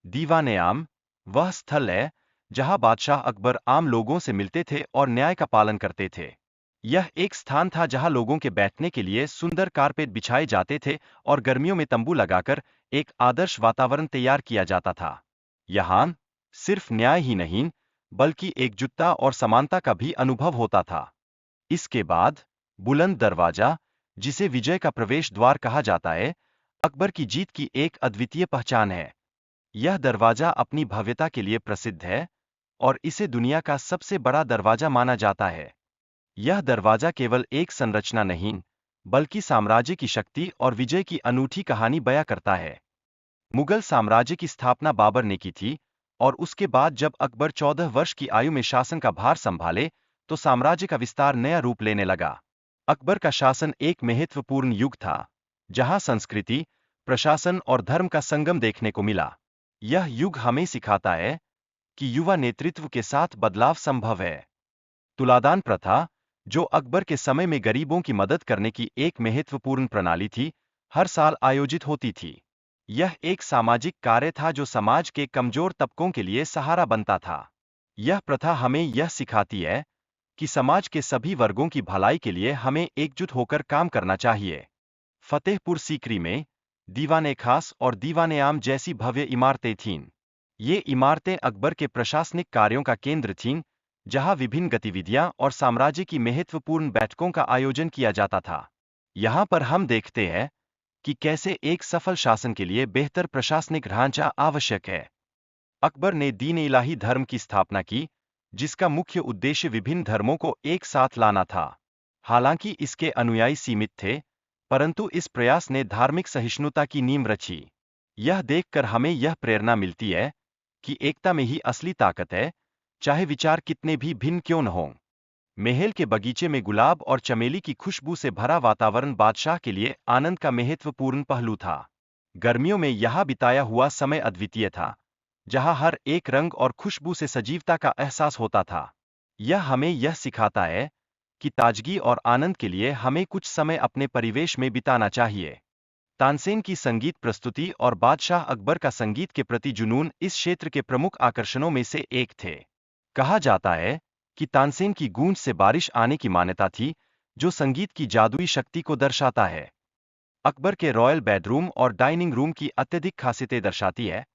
दीवान-ए-आम वह स्थल है जहां बादशाह अकबर आम लोगों से मिलते थे और न्याय का पालन करते थे। यह एक स्थान था जहां लोगों के बैठने के लिए सुंदर कारपेट बिछाए जाते थे और गर्मियों में तंबू लगाकर एक आदर्श वातावरण तैयार किया जाता था। यहाँ सिर्फ न्याय ही नहीं, बल्कि एकजुटता और समानता का भी अनुभव होता था। इसके बाद बुलंद दरवाजा, जिसे विजय का प्रवेश द्वार कहा जाता है, अकबर की जीत की एक अद्वितीय पहचान है। यह दरवाजा अपनी भव्यता के लिए प्रसिद्ध है और इसे दुनिया का सबसे बड़ा दरवाजा माना जाता है। यह दरवाजा केवल एक संरचना नहीं, बल्कि साम्राज्य की शक्ति और विजय की अनूठी कहानी बयां करता है। मुगल साम्राज्य की स्थापना बाबर ने की थी, और उसके बाद जब अकबर 14 वर्ष की आयु में शासन का भार संभाले, तो साम्राज्य का विस्तार नया रूप लेने लगा। अकबर का शासन एक महत्वपूर्ण युग था, जहां संस्कृति, प्रशासन और धर्म का संगम देखने को मिला। यह युग हमें सिखाता है कि युवा नेतृत्व के साथ बदलाव संभव है। तुलादान प्रथा, जो अकबर के समय में गरीबों की मदद करने की एक महत्वपूर्ण प्रणाली थी, हर साल आयोजित होती थी। यह एक सामाजिक कार्य था जो समाज के कमजोर तबकों के लिए सहारा बनता था। यह प्रथा हमें यह सिखाती है कि समाज के सभी वर्गों की भलाई के लिए हमें एकजुट होकर काम करना चाहिए। फतेहपुर सीकरी में दीवान-ए-खास और दीवान-ए-आम जैसी भव्य इमारतें थीं। ये इमारतें अकबर के प्रशासनिक कार्यों का केंद्र थीं, जहां विभिन्न गतिविधियां और साम्राज्य की महत्वपूर्ण बैठकों का आयोजन किया जाता था। यहाँ पर हम देखते हैं कि कैसे एक सफल शासन के लिए बेहतर प्रशासनिक ढांचा आवश्यक है। अकबर ने दीन-ए-इलाही धर्म की स्थापना की, जिसका मुख्य उद्देश्य विभिन्न धर्मों को एक साथ लाना था। हालांकि इसके अनुयायी सीमित थे, परंतु इस प्रयास ने धार्मिक सहिष्णुता की नींव रची। यह देखकर हमें यह प्रेरणा मिलती है कि एकता में ही असली ताकत है, चाहे विचार कितने भी भिन्न क्यों न हों। महल के बगीचे में गुलाब और चमेली की खुशबू से भरा वातावरण बादशाह के लिए आनंद का महत्वपूर्ण पहलू था। गर्मियों में यहाँ बिताया हुआ समय अद्वितीय था, जहाँ हर एक रंग और खुशबू से सजीवता का एहसास होता था। यह हमें यह सिखाता है कि ताजगी और आनंद के लिए हमें कुछ समय अपने परिवेश में बिताना चाहिए। तानसेन की संगीत प्रस्तुति और बादशाह अकबर का संगीत के प्रति जुनून इस क्षेत्र के प्रमुख आकर्षणों में से एक थे। कहा जाता है कि तानसेन की गूंज से बारिश आने की मान्यता थी, जो संगीत की जादुई शक्ति को दर्शाता है। अकबर के रॉयल बेडरूम और डाइनिंग रूम की अत्यधिक खासियतें दर्शाती है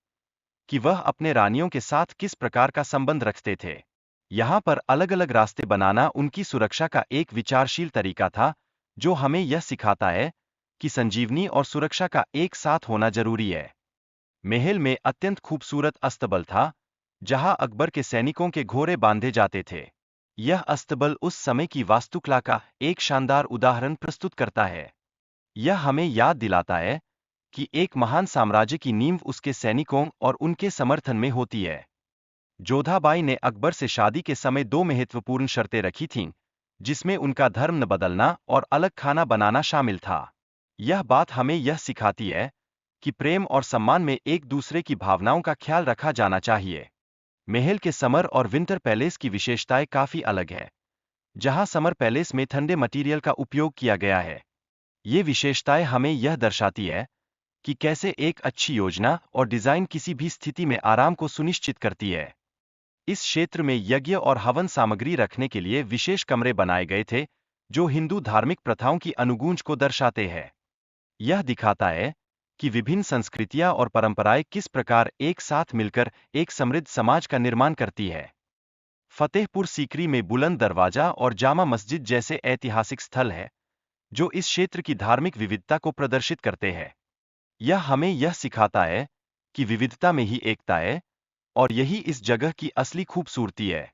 कि वह अपने रानियों के साथ किस प्रकार का संबंध रखते थे। यहाँ पर अलग-अलग रास्ते बनाना उनकी सुरक्षा का एक विचारशील तरीका था, जो हमें यह सिखाता है कि संजीवनी और सुरक्षा का एक साथ होना जरूरी है। महल में अत्यंत खूबसूरत अस्तबल था, जहां अकबर के सैनिकों के घोड़े बांधे जाते थे। यह अस्तबल उस समय की वास्तुकला का एक शानदार उदाहरण प्रस्तुत करता है। यह हमें याद दिलाता है कि एक महान साम्राज्य की नींव उसके सैनिकों और उनके समर्थन में होती है। जोधाबाई ने अकबर से शादी के समय दो महत्वपूर्ण शर्तें रखी थीं, जिसमें उनका धर्म न बदलना और अलग खाना बनाना शामिल था। यह बात हमें यह सिखाती है कि प्रेम और सम्मान में एक दूसरे की भावनाओं का ख्याल रखा जाना चाहिए। महल के समर और विंटर पैलेस की विशेषताएं काफी अलग है, जहां समर पैलेस में ठंडे मटीरियल का उपयोग किया गया है। ये विशेषताएं हमें यह दर्शाती है कि कैसे एक अच्छी योजना और डिजाइन किसी भी स्थिति में आराम को सुनिश्चित करती है। इस क्षेत्र में यज्ञ और हवन सामग्री रखने के लिए विशेष कमरे बनाए गए थे, जो हिंदू धार्मिक प्रथाओं की अनुगूंज को दर्शाते हैं। यह दिखाता है कि विभिन्न संस्कृतियां और परंपराएं किस प्रकार एक साथ मिलकर एक समृद्ध समाज का निर्माण करती है। फतेहपुर सीकरी में बुलंद दरवाजा और जामा मस्जिद जैसे ऐतिहासिक स्थल है, जो इस क्षेत्र की धार्मिक विविधता को प्रदर्शित करते हैं। यह हमें यह सिखाता है कि विविधता में ही एकता है, और यही इस जगह की असली खूबसूरती है।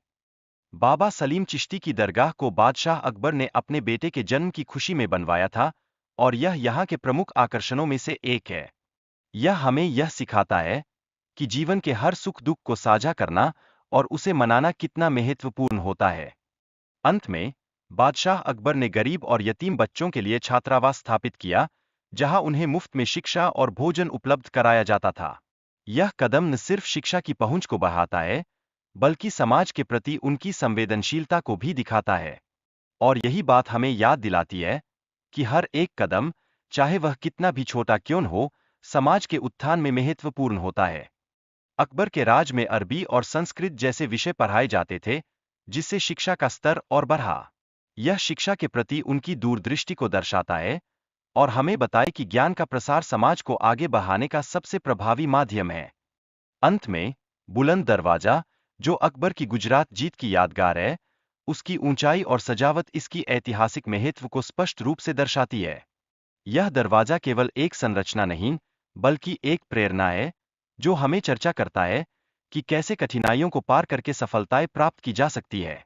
बाबा सलीम चिश्ती की दरगाह को बादशाह अकबर ने अपने बेटे के जन्म की खुशी में बनवाया था, और यह यहाँ के प्रमुख आकर्षणों में से एक है। यह हमें यह सिखाता है कि जीवन के हर सुख दुख को साझा करना और उसे मनाना कितना महत्वपूर्ण होता है। अंत में, बादशाह अकबर ने गरीब और यतीम बच्चों के लिए छात्रावास स्थापित किया, जहां उन्हें मुफ्त में शिक्षा और भोजन उपलब्ध कराया जाता था। यह कदम न सिर्फ शिक्षा की पहुंच को बढ़ाता है, बल्कि समाज के प्रति उनकी संवेदनशीलता को भी दिखाता है। और यही बात हमें याद दिलाती है कि हर एक कदम, चाहे वह कितना भी छोटा क्यों न हो, समाज के उत्थान में महत्वपूर्ण होता है। अकबर के राज में अरबी और संस्कृत जैसे विषय पढ़ाए जाते थे, जिससे शिक्षा का स्तर और बढ़ा। यह शिक्षा के प्रति उनकी दूरदृष्टि को दर्शाता है और हमें बताए कि ज्ञान का प्रसार समाज को आगे बढ़ाने का सबसे प्रभावी माध्यम है। अंत में, बुलंद दरवाजा, जो अकबर की गुजरात जीत की यादगार है, उसकी ऊंचाई और सजावट इसकी ऐतिहासिक महत्व को स्पष्ट रूप से दर्शाती है। यह दरवाजा केवल एक संरचना नहीं, बल्कि एक प्रेरणा है, जो हमें चर्चा करता है कि कैसे कठिनाइयों को पार करके सफलताएं प्राप्त की जा सकती है।